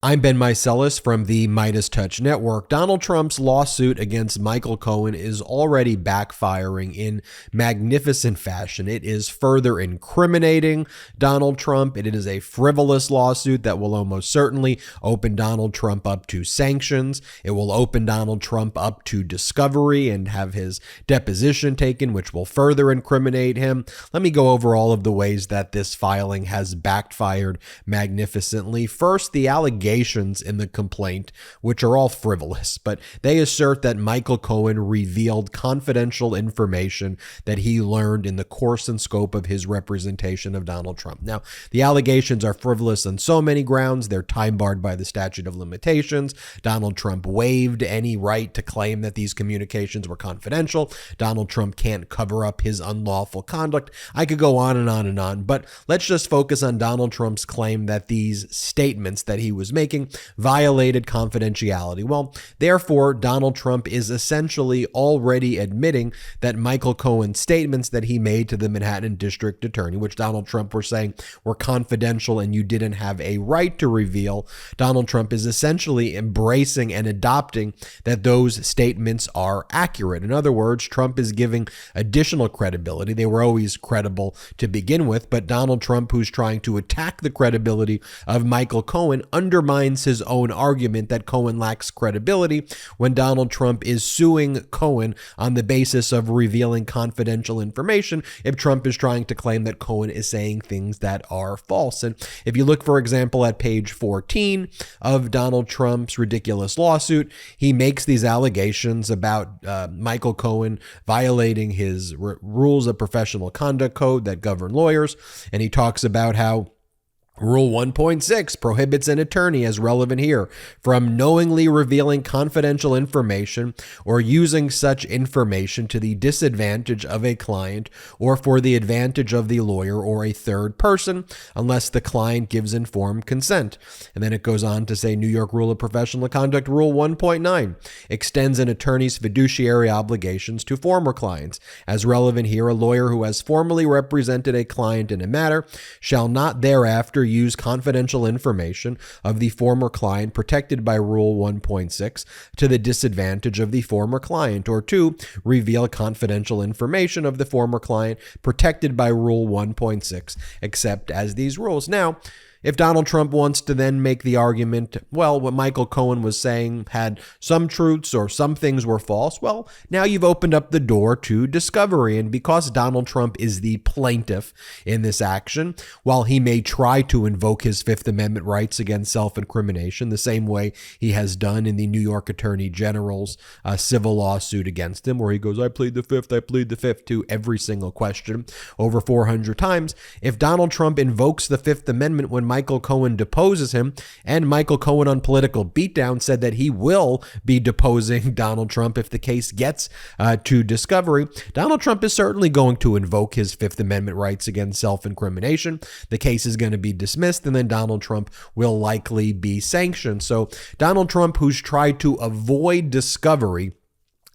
I'm Ben Meiselas from the MeidasTouch network. Donald Trump's lawsuit against Michael Cohen is already backfiring in magnificent fashion. It is further incriminating Donald Trump. It is a frivolous lawsuit that will almost certainly open Donald Trump up to sanctions. It will open Donald Trump up to discovery and have his deposition taken, which will further incriminate him. Let me go over all of the ways that this filing has backfired magnificently. First, the allegations in the complaint, which are all frivolous, but they assert that Michael Cohen revealed confidential information that he learned in the course and scope of his representation of Donald Trump. Now, the allegations are frivolous on so many grounds. They're time barred by the statute of limitations. Donald Trump waived any right to claim that these communications were confidential. Donald Trump can't cover up his unlawful conduct. I could go on and on and on, but let's just focus on Donald Trump's claim that these statements that he was making violated confidentiality. Well, therefore, Donald Trump is essentially already admitting that Michael Cohen's statements that he made to the Manhattan District Attorney, which Donald Trump were saying were confidential and you didn't have a right to reveal, Donald Trump is essentially embracing and adopting that those statements are accurate. In other words, Trump is giving additional credibility. They were always credible to begin with, but Donald Trump, who's trying to attack the credibility of Michael Cohen, undermines his own argument that Cohen lacks credibility when Donald Trump is suing Cohen on the basis of revealing confidential information if Trump is trying to claim that Cohen is saying things that are false. And if you look, for example, at page 14 of Donald Trump's ridiculous lawsuit, he makes these allegations about Michael Cohen violating his rules of professional conduct code that govern lawyers, and he talks about how Rule 1.6 prohibits an attorney, as relevant here, from knowingly revealing confidential information or using such information to the disadvantage of a client or for the advantage of the lawyer or a third person, unless the client gives informed consent. And then it goes on to say New York Rule of Professional Conduct, Rule 1.9, extends an attorney's fiduciary obligations to former clients. As relevant here, a lawyer who has formerly represented a client in a matter shall not thereafter use confidential information of the former client protected by Rule 1.6 to the disadvantage of the former client, or 2, reveal confidential information of the former client protected by Rule 1.6, except as these rules. Now, if Donald Trump wants to then make the argument, well, what Michael Cohen was saying had some truths or some things were false, well, now you've opened up the door to discovery. And because Donald Trump is the plaintiff in this action, while he may try to invoke his Fifth Amendment rights against self-incrimination the same way he has done in the New York Attorney General's civil lawsuit against him, where he goes, I plead the fifth to every single question over 400 times. If Donald Trump invokes the Fifth Amendment when Michael Cohen deposes him, and Michael Cohen on Political Beatdown said that he will be deposing Donald Trump if the case gets to discovery, Donald Trump is certainly going to invoke his Fifth Amendment rights against self-incrimination. The case is going to be dismissed, and then Donald Trump will likely be sanctioned. So Donald Trump, who's tried to avoid discovery,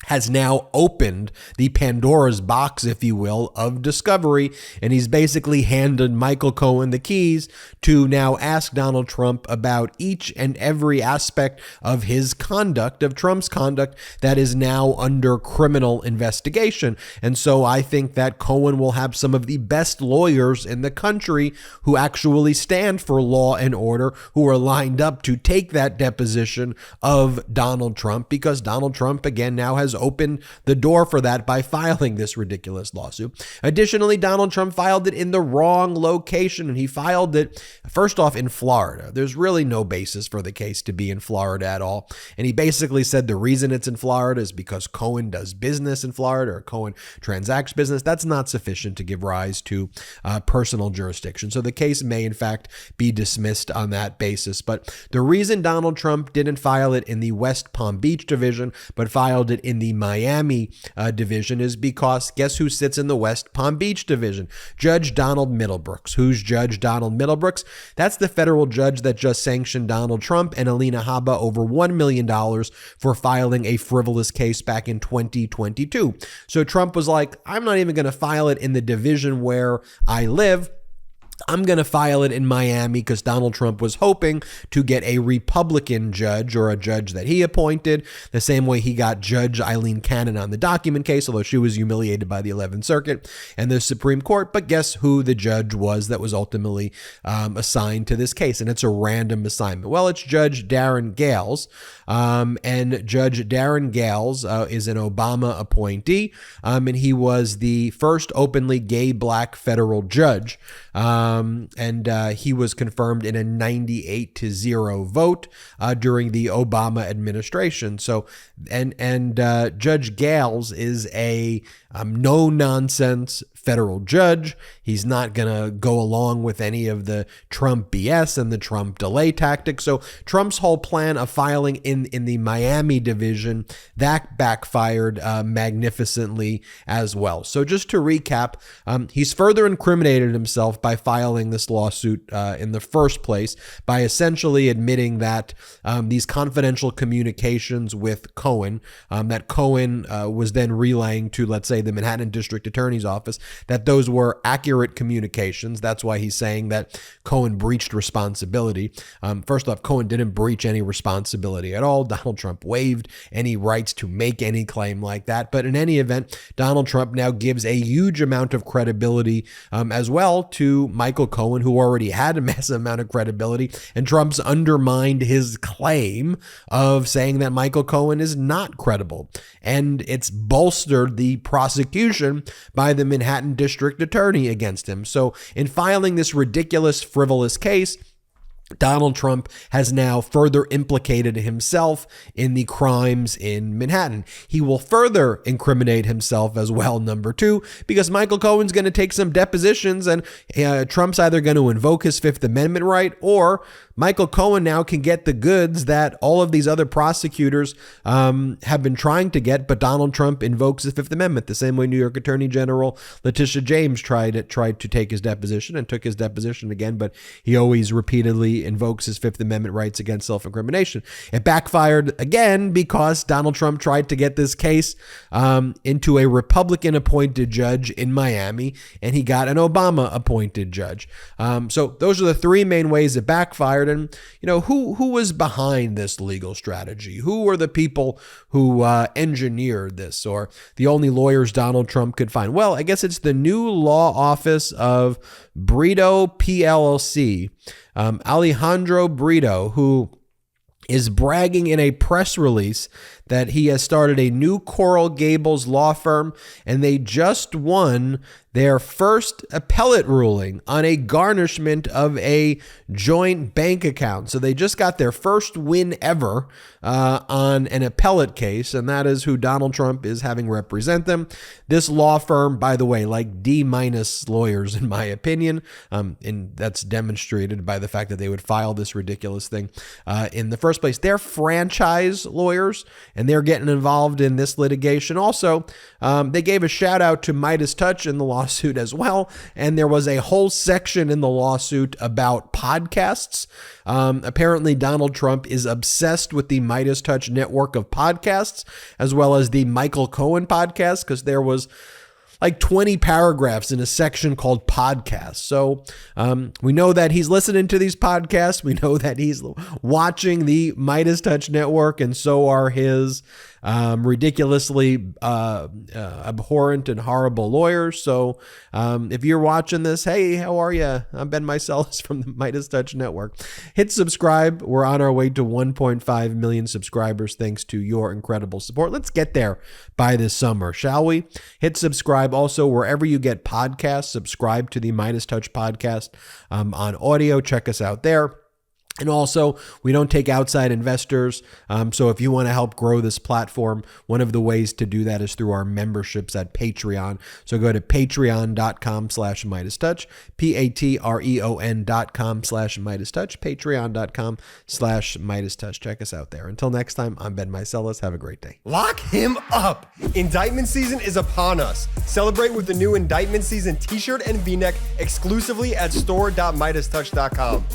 has now opened the Pandora's box, if you will, of discovery, and he's basically handed Michael Cohen the keys to now ask Donald Trump about each and every aspect of his conduct, of Trump's conduct, that is now under criminal investigation. And so I think that Cohen will have some of the best lawyers in the country who actually stand for law and order, who are lined up to take that deposition of Donald Trump, because Donald Trump, again, now has opened the door for that by filing this ridiculous lawsuit. Additionally, Donald Trump filed it in the wrong location, and he filed it, first off, in Florida. There's really no basis for the case to be in Florida at all. And he basically said the reason it's in Florida is because Cohen does business in Florida, or Cohen transacts business. That's not sufficient to give rise to personal jurisdiction. So the case may, in fact, be dismissed on that basis. But the reason Donald Trump didn't file it in the West Palm Beach division, but filed it in the Miami division is because guess who sits in the West Palm Beach division? Judge Donald Middlebrooks. Who's Judge Donald Middlebrooks? That's the federal judge that just sanctioned Donald Trump and Alina Habba over $1 million for filing a frivolous case back in 2022. So Trump was like, I'm not even going to file it in the division where I live. I'm going to file it in Miami because Donald Trump was hoping to get a Republican judge or a judge that he appointed, the same way he got Judge Eileen Cannon on the document case, although she was humiliated by the 11th Circuit and the Supreme Court. But guess who the judge was that was ultimately assigned to this case? And it's a random assignment. Well, it's Judge Darren Gales. And Judge Darren Gales is an Obama appointee, and he was the first openly gay black federal judge. And he was confirmed in a 98-0 vote during the Obama administration. So, and Judge Gales is a no-nonsense federal judge. He's not going to go along with any of the Trump BS and the Trump delay tactics. So Trump's whole plan of filing in the Miami division, that backfired magnificently as well. So just to recap, he's further incriminated himself by filing this lawsuit in the first place by essentially admitting that these confidential communications with Cohen, that Cohen was then relaying to, let's say, the Manhattan District Attorney's Office, that those were accurate communications. That's why he's saying that Cohen breached responsibility. First off, Cohen didn't breach any responsibility at all. Donald Trump waived any rights to make any claim like that. But in any event, Donald Trump now gives a huge amount of credibility as well to Michael Cohen, who already had a massive amount of credibility. And Trump's undermined his claim of saying that Michael Cohen is not credible. And it's bolstered the prosecution by the Manhattan District Attorney against him. So in filing this ridiculous, frivolous case, Donald Trump has now further implicated himself in the crimes in Manhattan. He will further incriminate himself as well, number two, because Michael Cohen's going to take some depositions, and Trump's either going to invoke his Fifth Amendment right, or Michael Cohen now can get the goods that all of these other prosecutors have been trying to get, but Donald Trump invokes the Fifth Amendment, the same way New York Attorney General Letitia James tried to take his deposition and took his deposition again, but he always repeatedly invokes his Fifth Amendment rights against self-incrimination. It backfired again because Donald Trump tried to get this case into a Republican-appointed judge in Miami, and he got an Obama-appointed judge. So those are the three main ways it backfired. And, you know, who was behind this legal strategy? Who were the people who engineered this, or the only lawyers Donald Trump could find? Well, I guess it's the new law office of Brito PLLC. Alejandro Brito, who is bragging in a press release that he has started a new Coral Gables law firm, and they just won their first appellate ruling on a garnishment of a joint bank account. So they just got their first win ever on an appellate case, and that is who Donald Trump is having represent them. This law firm, by the way, like D- lawyers, in my opinion, and that's demonstrated by the fact that they would file this ridiculous thing in the first place. They're franchise lawyers, and they're getting involved in this litigation. Also, they gave a shout out to MeidasTouch in the lawsuit as well, and there was a whole section in the lawsuit about podcasts. Apparently, Donald Trump is obsessed with the MeidasTouch network of podcasts, as well as the Michael Cohen podcast, because there was like 20 paragraphs in a section called podcasts. So we know that he's listening to these podcasts. We know that he's watching the MeidasTouch network, and so are his ridiculously abhorrent and horrible lawyers. So if you're watching this, hey, how are you? I'm Ben Meiselas from the MeidasTouch network. Hit subscribe. We're on our way to 1.5 million subscribers thanks to your incredible support. Let's get there by this summer, shall we? Hit subscribe. Also, wherever you get podcasts, subscribe to the MeidasTouch podcast on audio. Check us out there. And also, we don't take outside investors. So if you want to help grow this platform, one of the ways to do that is through our memberships at Patreon. So go to patreon.com/MeidasTouch, patreon.com/MeidasTouch, patreon.com/MeidasTouch. Check us out there. Until next time, I'm Ben Meiselas. Have a great day. Lock him up. Indictment season is upon us. Celebrate with the new Indictment Season t-shirt and v-neck exclusively at store.MeidasTouch.com.